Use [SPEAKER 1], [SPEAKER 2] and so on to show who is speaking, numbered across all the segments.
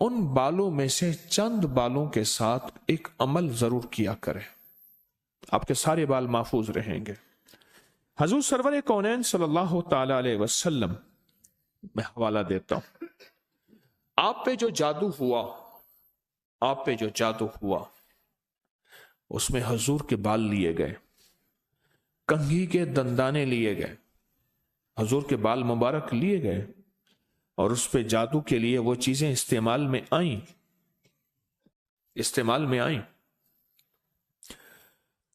[SPEAKER 1] उन बालों में से चंद बालों के साथ एक अमल जरूर किया करें, आपके सारे बाल महफूज रहेंगे। हजूर सरवर कौनैन सल्लल्लाहु ताला अलैहि वसल्लम, मैं हवाला देता हूं, आप पे जो जादू हुआ, आप पे जो जादू हुआ उसमें हजूर के बाल लिए गए, कंघी के दंदाने लिए गए, हजूर के बाल मुबारक लिए गए और उस पे जादू के लिए वो चीजें इस्तेमाल में आई, इस्तेमाल में आई।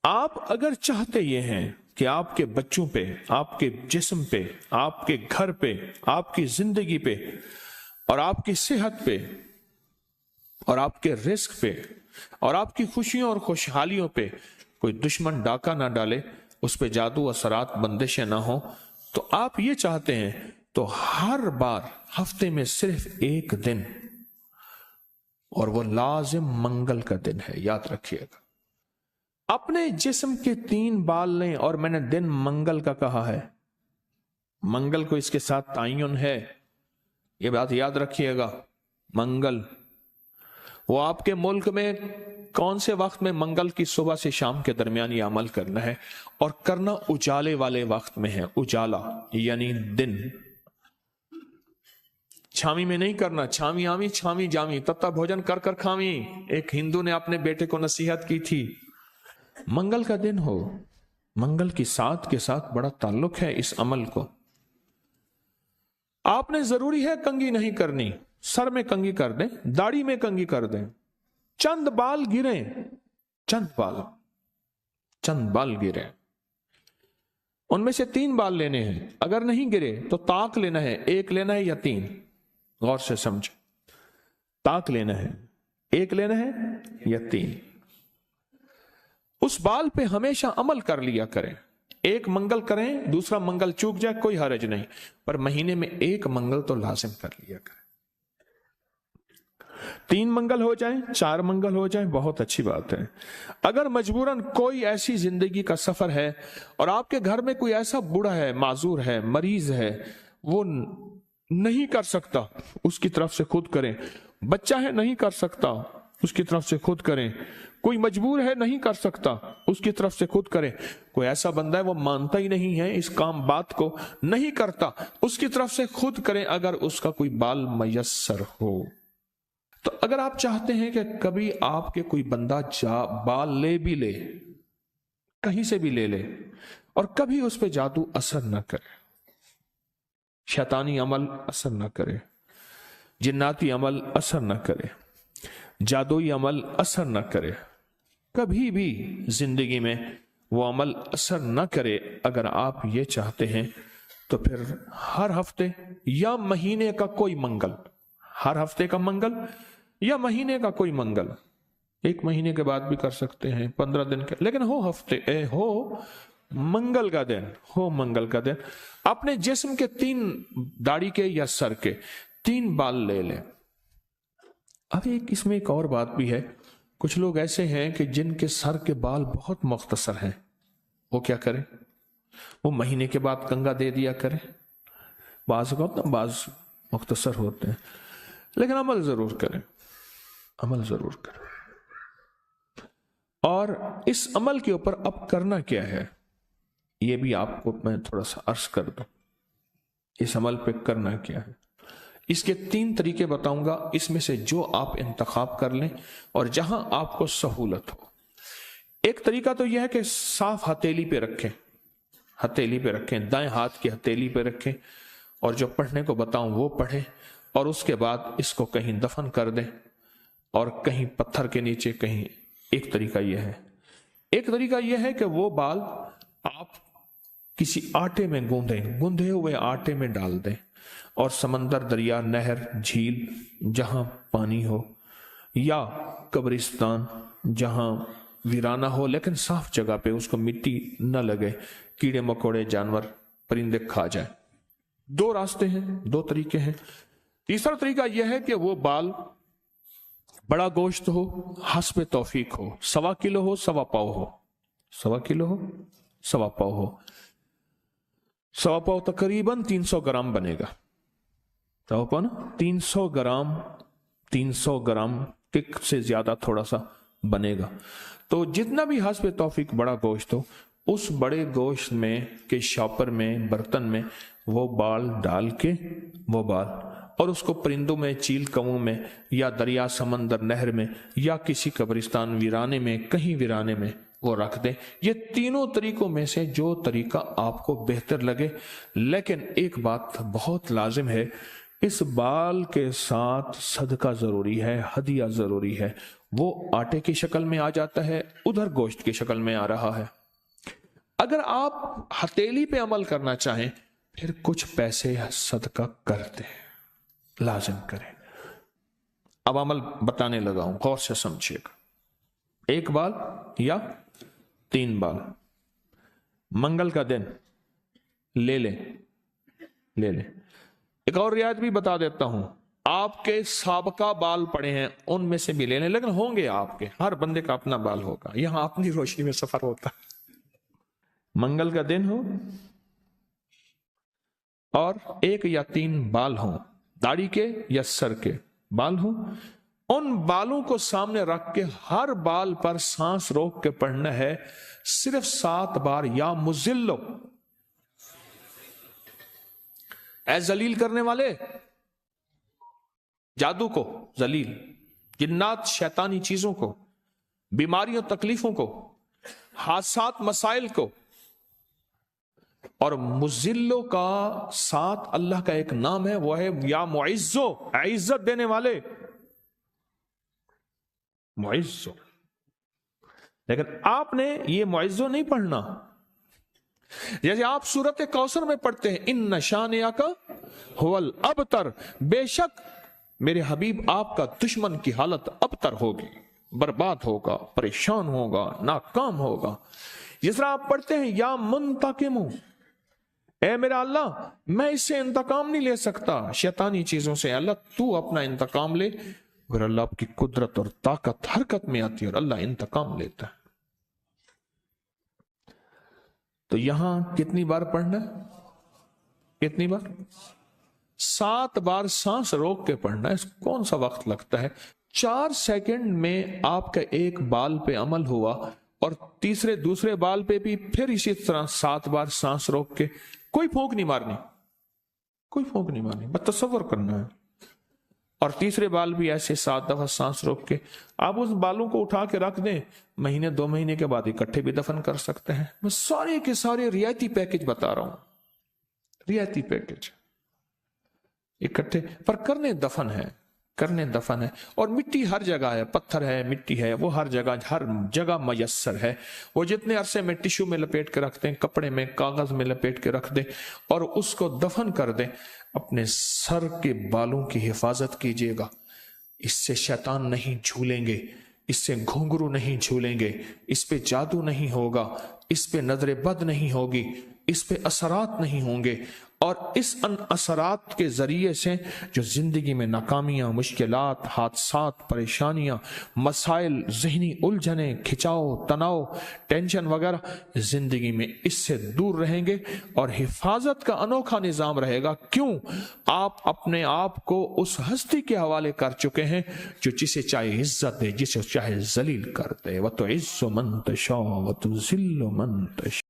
[SPEAKER 1] आप अगर चाहते ये हैं कि आपके बच्चों पे, आपके जिस्म पे, आपके घर पे, आपकी जिंदगी पे और आपकी सेहत पे और आपके रिस्क पे और आपकी खुशियों और खुशहालियों पे कोई दुश्मन डाका ना डाले, उस पे जादू असरात बंदिशें ना हो, तो आप ये चाहते हैं तो हर बार हफ्ते में सिर्फ एक दिन, और वो लाजिम मंगल का दिन है, याद रखिएगा। अपने जिस्म के 3 बाल लें, और मैंने दिन मंगल का कहा है, मंगल को इसके साथ तायन है, ये बात याद रखिएगा। मंगल, वो आपके मुल्क में कौन से वक्त में, मंगल की सुबह से शाम के दरमियान ये अमल करना है, और करना उजाले वाले वक्त में है। उजाला यानी दिन, छावी में नहीं करना, छावी आवी छावी जावी, तत्ता भोजन कर कर खावी, एक हिंदू ने अपने बेटे को नसीहत की थी। मंगल का दिन हो, मंगल की साथ के साथ बड़ा ताल्लुक है इस अमल को। आपने जरूरी है कंघी नहीं करनी, सर में कंघी कर दें, दाढ़ी में कंघी कर दें, चंद बाल गिरे, चंद बाल गिरे, उनमें से 3 बाल लेने हैं। अगर नहीं गिरे तो ताक लेना है, 1 लेना है या 3, गौर से समझे, ताक लेना है, 1 लेना है या 3। उस बाल पे हमेशा अमल कर लिया करें। एक मंगल करें, दूसरा मंगल चूक जाए कोई हर्ज नहीं, पर महीने में 1 मंगल तो लाजिम कर लिया करें। 3 मंगल हो जाए, 4 मंगल हो जाए, बहुत अच्छी बात है। अगर मजबूरन कोई ऐसी जिंदगी का सफर है और आपके घर में कोई ऐसा बूढ़ा है, माजूर है, मरीज है, वो नहीं कर सकता, उसकी तरफ से खुद करें। बच्चा है नहीं कर सकता, उसकी तरफ से खुद करें। कोई मजबूर है नहीं कर सकता, उसकी तरफ से खुद करें। कोई ऐसा बंदा है वो मानता ही नहीं है इस काम बात को, नहीं करता, उसकी तरफ से खुद करें अगर उसका कोई बाल मयस्सर हो। तो अगर आप चाहते हैं कि कभी आपके कोई बंदा बाल ले भी ले, कहीं से भी ले ले, और कभी उस पर जादू असर न करे, शैतानी अमल असर न करे, जिन्नाती अमल असर न करे, जादुई अमल असर न करे, कभी भी जिंदगी में वो अमल असर न करे, अगर आप ये चाहते हैं तो फिर हर हफ्ते या महीने का कोई मंगल, हर हफ्ते का मंगल या महीने का कोई मंगल, 1 महीने के बाद भी कर सकते हैं, 15 दिन के, लेकिन हो हो मंगल का दिन, हो मंगल का दिन, अपने जिस्म के 3 दाढ़ी के या सर के 3 बाल ले लें। अब इसमें एक और बात भी है, कुछ लोग ऐसे हैं कि जिनके सर के बाल बहुत मुख्तसर हैं, वो क्या करें, वो महीने के बाद कंघा दे दिया करें। बाज मुख्तसर होते हैं, लेकिन अमल जरूर करें, अमल जरूर करें। और इस अमल के ऊपर अब करना क्या है, ये भी आपको मैं थोड़ा सा अर्ज कर दूं। इस अमल पे करना क्या है, इसके 3 तरीके बताऊंगा, इसमें से जो आप इंतखाब कर लें और जहां आपको सहूलत हो। एक तरीका तो यह है कि साफ हथेली पे रखें, हथेली पे रखें, दाएं हाथ की हथेली पे रखें, और जो पढ़ने को बताऊं वो पढ़ें, और उसके बाद इसको कहीं दफन कर दें, और कहीं पत्थर के नीचे कहीं। एक तरीका यह है। एक तरीका यह है कि वो बाल आप किसी आटे में गूंधे हुए आटे में डाल दें, और समंदर, दरिया, नहर, झील जहां पानी हो, या कब्रिस्तान जहां वीराना हो लेकिन साफ जगह पे, उसको मिट्टी न लगे, कीड़े मकोड़े, जानवर, परिंदे खा जाए। 2 रास्ते हैं, 2 तरीके हैं। तीसरा तरीका यह है कि वो बाल बड़ा गोश्त हो, हस्ब तौफीक हो, 1.25 किलो हो, 1.25 पाव हो, 1.25 किलो हो, 1.25 पाव हो, 1.25 पाव तकरीबन 300 ग्राम बनेगा। तो 300 ग्राम 300 ग्राम किक से ज्यादा थोड़ा सा बनेगा। तो जितना भी हस्ब तौफीक बड़ा गोश्त हो, उस बड़े गोश्त में के शॉपर में, बर्तन में वो बाल डाल के, वो बाल, और उसको परिंदों में, चील कौओं में, या दरिया, समंदर, नहर में, या किसी कब्रिस्तान वीराने में, कहीं वीराने में वो रख दें। ये तीनों तरीकों में से जो तरीका आपको बेहतर लगे। लेकिन एक बात बहुत लाजिम है, इस बाल के साथ सदका जरूरी है, हदिया जरूरी है। वो आटे की शक्ल में आ जाता है, उधर गोश्त की शक्ल में आ रहा है। अगर आप हथेली पे अमल करना चाहें, फिर कुछ पैसे सदका कर दें, लाजिम करें। अब अमल बताने लगा हूं, गौर से समझिएगा। 1 बाल या 3 बाल मंगल का दिन ले लें। एक और रियायत भी बता देता हूं, आपके साबका बाल पड़े हैं उनमें से भी ले लें, लेकिन होंगे आपके, हर बंदे का अपना बाल होगा। यहां अपनी रोशनी में सफर होता है। मंगल का दिन हो और 1 या 3 बाल हो, दाढ़ी के या सर के बाल हो, उन बालों को सामने रख के हर बाल पर सांस रोक के पढ़ना है सिर्फ 7 बार, या मुजिल्लो, ऐ जलील करने वाले, जादू को जलील, जिन्नात शैतानी चीजों को, बीमारियों तकलीफों को, हादसात मसाइल को। और मुजिल्लो का साथ अल्लाह का एक नाम है, वो है या मुइज्जो, इज्जत देने वाले, मुइज्जो। लेकिन आपने ये मुइज्जो नहीं पढ़ना। जैसे आप सूरत कौसर में पढ़ते हैं, इन नशानिया का हुवल अबतर, बेशक मेरे हबीब आपका दुश्मन की हालत अबतर होगी, बर्बाद होगा, परेशान होगा, नाकाम होगा। जिस तरह आप पढ़ते हैं या मुंतकिमु, ए मेरा अल्लाह मैं इससे इंतकाम नहीं ले सकता शैतानी चीजों से, अल्लाह तू अपना इंतकाम ले। फिर अल्लाह आपकी कुदरत और ताकत हरकत में आती है और अल्लाह इंतकाम लेता है। तो यहां कितनी बार पढ़ना है? कितनी बार? 7 बार सांस रोक के पढ़ना है। कौन सा वक्त लगता है? 4 सेकंड में आपका एक बाल पे अमल हुआ और दूसरे बाल पे भी फिर इसी तरह 7 बार सांस रोक के, कोई फूंक नहीं मारनी, कोई फूंक नहीं मारनी, बस तसव्वुर करना है। और तीसरे बाल भी ऐसे 7 दफा सांस रोक के आप उस बालों को उठा के रख दें, महीने 2 महीने के बाद इकट्ठे भी दफन कर सकते हैं। मैं सारे के सारे रियायती पैकेज बता रहा हूं, रियायती पैकेज इकट्ठे पर करने दफन है, करने दफन है। और मिट्टी हर जगह है, पत्थर है, मिट्टी है, वो हर जगह मयस्सर है। वो जितने अरसे में टिश्यू में लपेट के रखते हैं, कपड़े में, कागज में लपेट के रख दें और उसको दफन कर दें। अपने सर के बालों की हिफाजत कीजिएगा, इससे शैतान नहीं झूलेंगे, इससे घुंघरू नहीं झूलेंगे, इस पे जादू नहीं होगा, इस पे नजर बद नहीं होगी, इस पे असरात नहीं होंगे। और इस असरात के जरिए से जो जिंदगी में नाकामियां, मुश्किलात, हादसात, परेशानियां, मसाइल, जहनी उलझने, खिंचाव, तनाव, टेंशन वगैरह जिंदगी में, इससे दूर रहेंगे और हिफाजत का अनोखा निजाम रहेगा। क्यों? आप अपने आप को उस हस्ती के हवाले कर चुके हैं जो जिसे चाहे इज्जत दे, जिसे चाहे जलील कर दे। व तो इज्जो मन तशा व तो जिल्लो मन तशा।